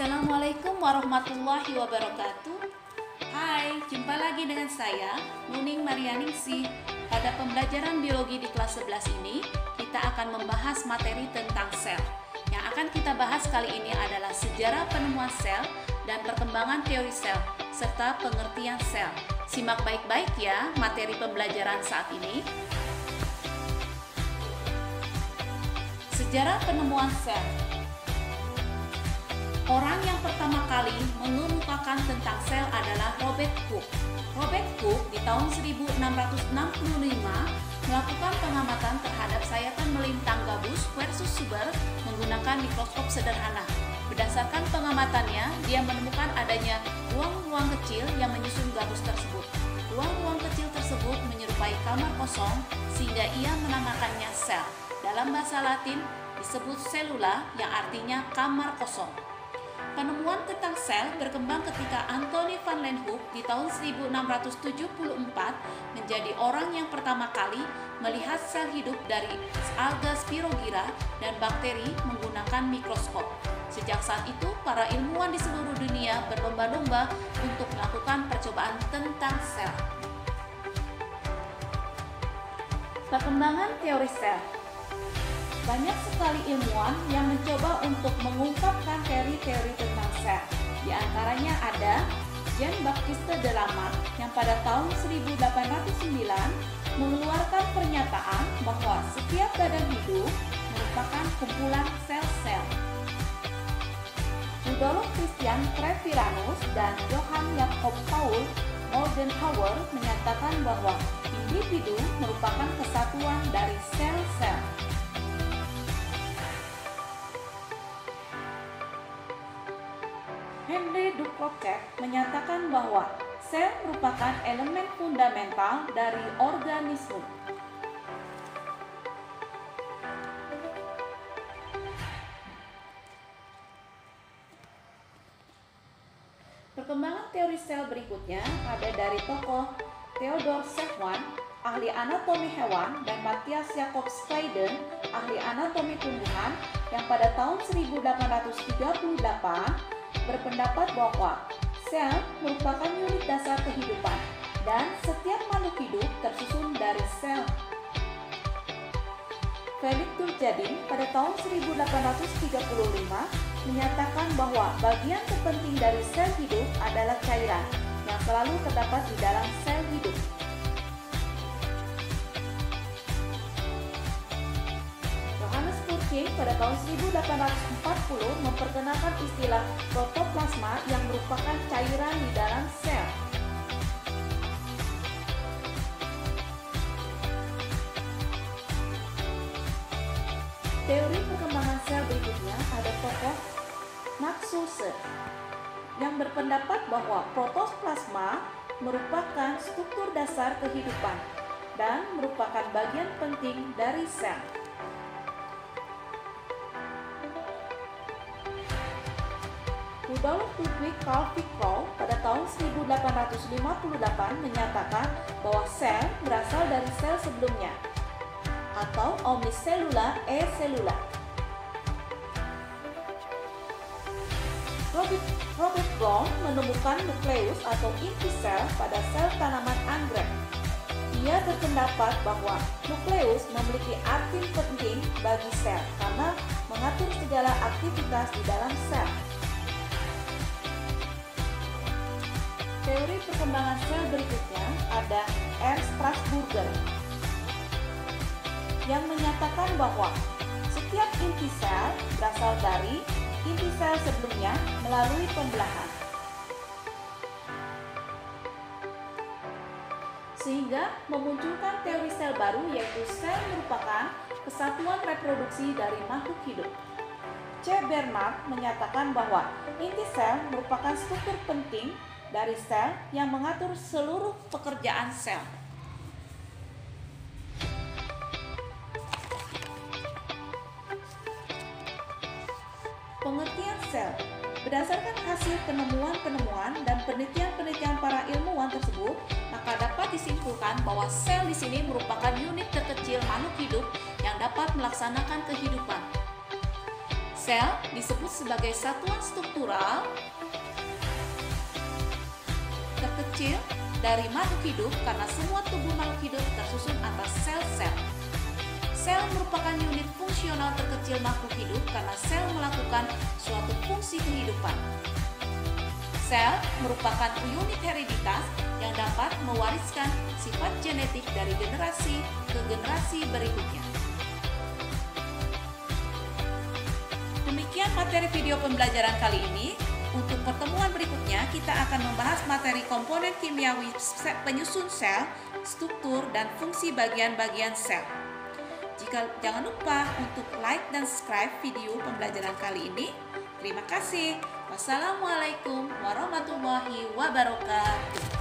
Assalamualaikum warahmatullahi wabarakatuh. Hai, jumpa lagi dengan saya, Nuning Marianingsih. Pada pembelajaran biologi di kelas 11 ini, kita akan membahas materi tentang sel. Yang akan kita bahas kali ini adalah sejarah penemuan sel dan perkembangan teori sel, serta pengertian sel. Simak baik-baik ya materi pembelajaran saat ini. Sejarah penemuan sel. Orang yang pertama kali mengemukakan tentang sel adalah Robert Hooke. Robert Hooke di tahun 1665 melakukan pengamatan terhadap sayatan melintang gabus versus suber menggunakan mikroskop sederhana. Berdasarkan pengamatannya, dia menemukan adanya ruang-ruang kecil yang menyusun gabus tersebut. Ruang-ruang kecil tersebut menyerupai kamar kosong sehingga ia menamakannya sel. Dalam bahasa Latin disebut cellula yang artinya kamar kosong. Penemuan tentang sel berkembang ketika Antony van Leeuwenhoek di tahun 1674 menjadi orang yang pertama kali melihat sel hidup dari alga Spirogyra dan bakteri menggunakan mikroskop. Sejak saat itu, para ilmuwan di seluruh dunia berlomba-lomba untuk melakukan percobaan tentang sel. Perkembangan teori sel. Banyak sekali ilmuwan yang mencoba untuk mengungkapkan teori-teori tentang sel. Di antaranya ada Jean-Baptiste de Lamarck yang pada tahun 1809 mengeluarkan pernyataan bahwa setiap badan hidup merupakan kumpulan sel-sel. Rudolf Christian Treviranus dan Johann Jakob Paul Moldenhauer menyatakan bahwa individu merupakan kesatuan dari sel-sel. Henri Dubochet menyatakan bahwa sel merupakan elemen fundamental dari organisme. Perkembangan teori sel berikutnya ada dari tokoh Theodor Schwann, ahli anatomi hewan, dan Matthias Jakob Schleiden, ahli anatomi tumbuhan, yang pada tahun 1838 berpendapat bahwa sel merupakan unit dasar kehidupan dan setiap makhluk hidup tersusun dari sel. Felix Turgidin pada tahun 1835 menyatakan bahwa bagian terpenting dari sel hidup adalah cairan yang selalu terdapat di dalam sel hidup. Pada tahun 1840 memperkenalkan istilah protoplasma yang merupakan cairan di dalam sel. Teori perkembangan sel berikutnya ada tokoh Max Sulzer yang berpendapat bahwa protoplasma merupakan struktur dasar kehidupan dan merupakan bagian penting dari sel. Rudolf Ludwig Karl Virchow pada tahun 1858 menyatakan bahwa sel berasal dari sel sebelumnya atau omnicellula e cellula. Robert Brown menemukan nukleus atau inti sel pada sel tanaman anggrek. Ia berpendapat bahwa nukleus memiliki arti penting bagi sel karena mengatur segala aktivitas di dalam sel. Teori perkembangan sel berikutnya ada Ernst Strasburger yang menyatakan bahwa setiap inti sel berasal dari inti sel sebelumnya melalui pembelahan. Sehingga memunculkan teori sel baru yaitu sel merupakan kesatuan reproduksi dari makhluk hidup. C. Bernard menyatakan bahwa inti sel merupakan struktur penting dari sel yang mengatur seluruh pekerjaan sel. Pengertian sel. Berdasarkan hasil penemuan-penemuan dan penelitian-penelitian para ilmuwan tersebut, maka dapat disimpulkan bahwa sel di sini merupakan unit terkecil makhluk hidup yang dapat melaksanakan kehidupan. Sel disebut sebagai satuan struktural terkecil dari makhluk hidup karena semua tubuh makhluk hidup tersusun atas sel-sel. Sel merupakan unit fungsional terkecil makhluk hidup karena sel melakukan suatu fungsi kehidupan. Sel merupakan unit hereditas yang dapat mewariskan sifat genetik dari generasi ke generasi berikutnya. Demikian materi video pembelajaran kali ini. Untuk pertemuan berikutnya, kita akan membahas materi komponen kimiawi penyusun sel, struktur, dan fungsi bagian-bagian sel. Jangan lupa untuk like dan subscribe video pembelajaran kali ini. Terima kasih. Wassalamualaikum warahmatullahi wabarakatuh.